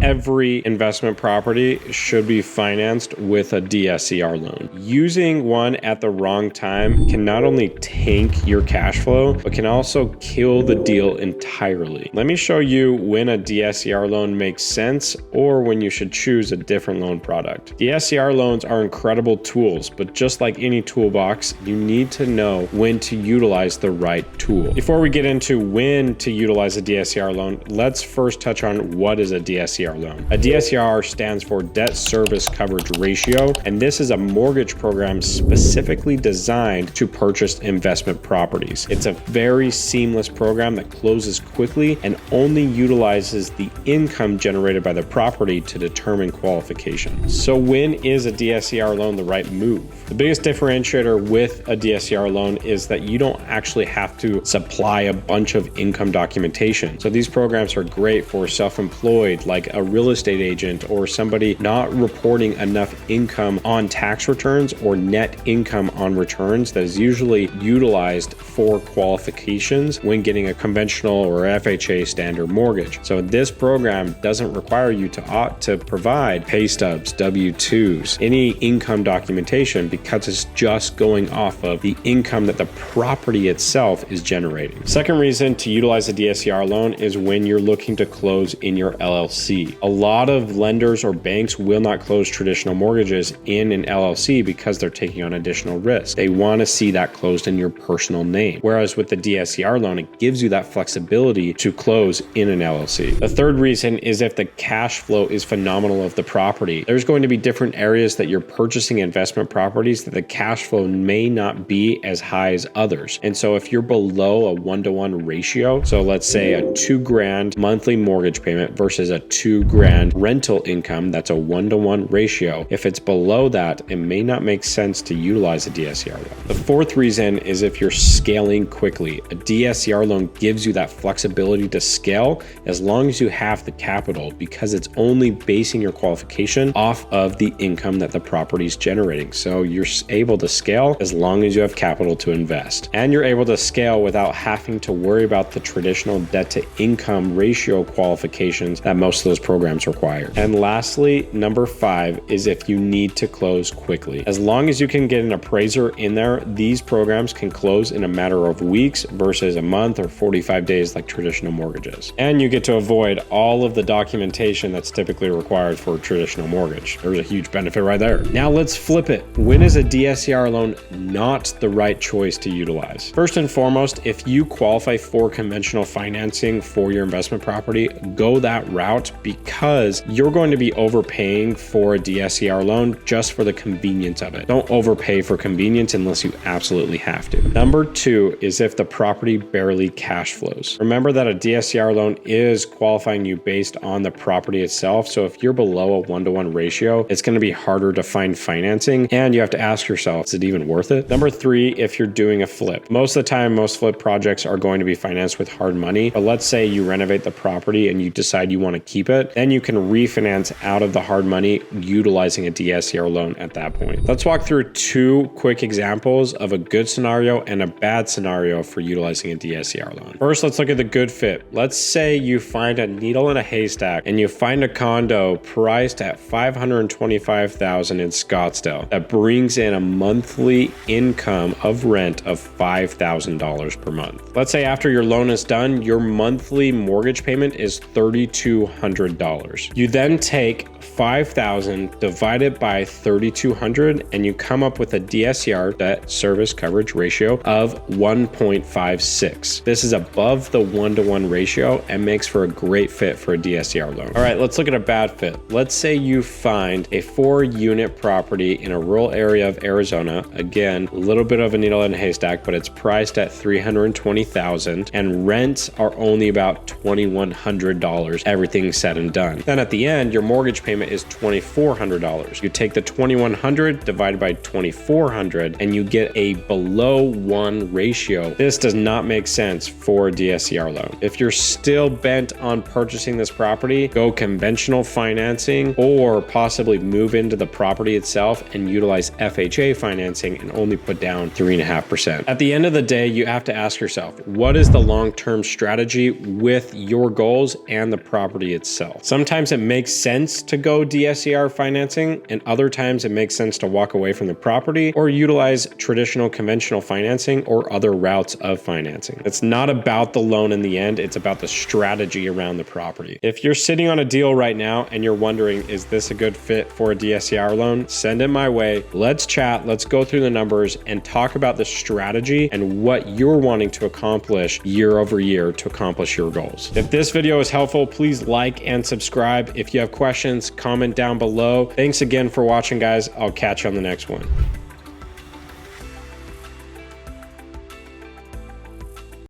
every investment property should be financed with a DSCR loan. Using one at the wrong time can not only tank your cash flow, but can also kill the deal entirely. Let me show you when a DSCR loan makes sense or when you should choose a different loan product. DSCR loans are incredible tools, but just like any toolbox, you need to know when to utilize the right tool. Before we get into when to utilize a DSCR loan, let's first touch on what is a DSCR loan. A DSCR stands for Debt Service Coverage Ratio, and this is a mortgage program specifically designed to purchase investment properties. It's a very seamless program that closes quickly and only utilizes the income generated by the property to determine qualification. So when is a DSCR loan the right move? The biggest differentiator with a DSCR loan is that you don't actually have to supply a bunch of income documentation. So these programs are great for self-employed, like a real estate agent or somebody not reporting enough income on tax returns or net income on returns that is usually utilized for qualifications when getting a conventional or FHA standard mortgage. So this program doesn't require you to provide pay stubs, W-2s, any income documentation, because it's just going off of the income that the property itself is generating. Second reason to utilize a DSCR loan is when you're looking to close in your LLC. A lot of lenders or banks will not close traditional mortgages in an LLC because they're taking on additional risk. They want to see that closed in your personal name. Whereas with the DSCR loan, it gives you that flexibility to close in an LLC. The third reason is if the cash flow is phenomenal of the property. There's going to be different areas that you're purchasing investment properties that the cash flow may not be as high as others. And so if you're below a 1-to-1 ratio, so let's say a $2,000 monthly mortgage payment versus a $2,000 rental income, that's a 1-to-1 ratio. If it's below that, it may not make sense to utilize a DSCR loan. The fourth reason is if you're scaling quickly. A DSCR loan gives you that flexibility to scale as long as you have the capital, because it's only basing your qualification off of the income that the property is generating. So you're able to scale as long as you have capital to invest. And you're able to scale without having to worry about the traditional debt to income ratio qualifications that most of those programs require. And lastly, number 5 is if you need to close quickly. As long as you can get an appraiser in there, these programs can close in a matter of weeks versus a month or 45 days like traditional mortgages. And you get to avoid all of the documentation that's typically required for a traditional mortgage. There's a huge benefit right there. Now let's flip it. When is a DSCR loan not the right choice to utilize? First and foremost, if you qualify for conventional financing for your investment property, go that route, because you're going to be overpaying for a DSCR loan just for the convenience of it. Don't overpay for convenience unless you absolutely have to. Number 2 is if the property barely cash flows. Remember that a DSCR loan is qualifying you based on the property itself. So if you're below a 1-to-1 ratio, it's going to be harder to find financing, and you have to ask yourself, is it even worth it? Number 3, if you're doing a flip. Most of the time, most flip projects are going to be financed with hard money, but let's say you renovate the property and you decide you want to keep it, then you can refinance out of the hard money utilizing a DSCR loan at that point. Let's walk through 2 quick examples of a good scenario and a bad scenario for utilizing a DSCR loan. First, let's look at the good fit. Let's say you find a needle in a haystack and you find a condo priced at $525,000 in Scottsdale that brings in a monthly income of rent of $5,000 per month. Let's say after your loan is done, your monthly mortgage payment is $3,200. You then take $5,000 divided by 3,200 and you come up with a DSCR, debt service coverage ratio, of 1.56. This is above the 1-to-1 ratio and makes for a great fit for a DSCR loan. All right, let's look at a bad fit. Let's say you find a 4-unit property in a rural area of Arizona. Again, a little bit of a needle in a haystack, but it's priced at $320,000 and rents are only about $2,100, everything said and done. Then at the end, your mortgage payment is $2,400. You take the $2,100 divided by $2,400 and you get a below 1 ratio. This does not make sense for a DSCR loan. If you're still bent on purchasing this property, go conventional financing or possibly move into the property itself and utilize FHA financing and only put down 3.5%. At the end of the day, you have to ask yourself, what is the long-term strategy with your goals and the property itself? sale. Sometimes it makes sense to go DSCR financing, and other times it makes sense to walk away from the property or utilize traditional conventional financing or other routes of financing. It's not about the loan in the end, it's about the strategy around the property. If you're sitting on a deal right now and you're wondering, is this a good fit for a DSCR loan? Send it my way. Let's chat, let's go through the numbers and talk about the strategy and what you're wanting to accomplish year over year to accomplish your goals. If this video is helpful, please like and subscribe. If you have questions, comment down below. Thanks again for watching, guys. I'll catch you on the next one.